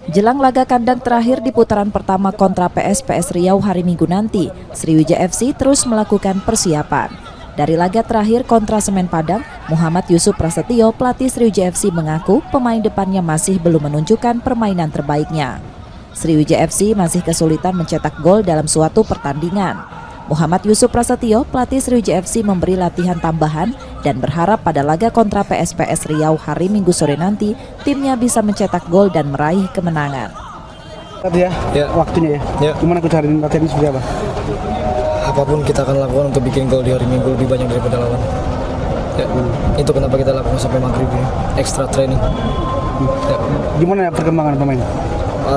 Jelang laga kandang terakhir di putaran pertama kontra PS Riau hari Minggu nanti, Sriwijaya FC terus melakukan persiapan. Dari laga terakhir kontra Semen Padang, Muhammad Yusuf Prasetyo, pelatih Sriwijaya FC mengaku pemain depannya masih belum menunjukkan permainan terbaiknya. Sriwijaya FC masih kesulitan mencetak gol dalam suatu pertandingan. Muhammad Yusuf Prasetyo, pelatih Sriwijaya FC memberi latihan tambahan dan berharap pada laga kontra PS Riau hari Minggu sore nanti, timnya bisa mencetak gol dan meraih kemenangan. Waktunya ya. Gimana aku cari latihan seperti apa? Apapun kita akan lakukan untuk bikin gol di hari Minggu lebih banyak daripada lawan. Itu kenapa kita lakukan sampai maghrib ini, extra training. Gimana perkembangan pemain?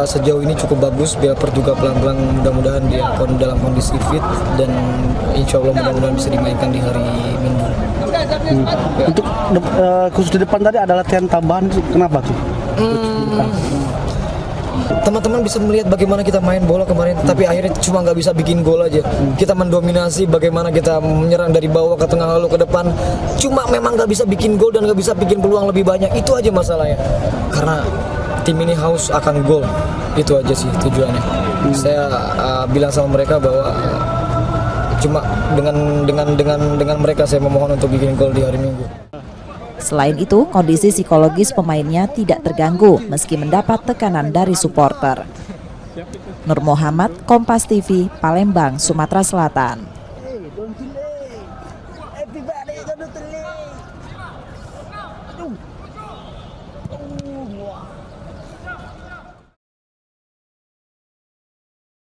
Sejauh ini cukup bagus, Belper juga pelan-pelan mudah-mudahan dia dalam kondisi fit dan insya Allah mudah-mudahan bisa dimainkan di hari Minggu. Untuk khusus di depan tadi ada latihan tambahan, kenapa tuh? Teman-teman bisa melihat bagaimana kita main bola kemarin, tapi akhirnya cuma nggak bisa bikin gol aja. Kita mendominasi bagaimana kita menyerang dari bawah ke tengah lalu ke depan, cuma memang nggak bisa bikin gol dan nggak bisa bikin peluang lebih banyak. Itu aja masalahnya. Karena tim ini haus akan gol, itu aja sih tujuannya. Saya bilang sama mereka bahwa cuma dengan mereka saya memohon untuk bikin gol di hari Minggu. Selain itu, kondisi psikologis pemainnya tidak terganggu meski mendapat tekanan dari supporter. Nur Muhammad, Kompas TV, Palembang, Sumatera Selatan.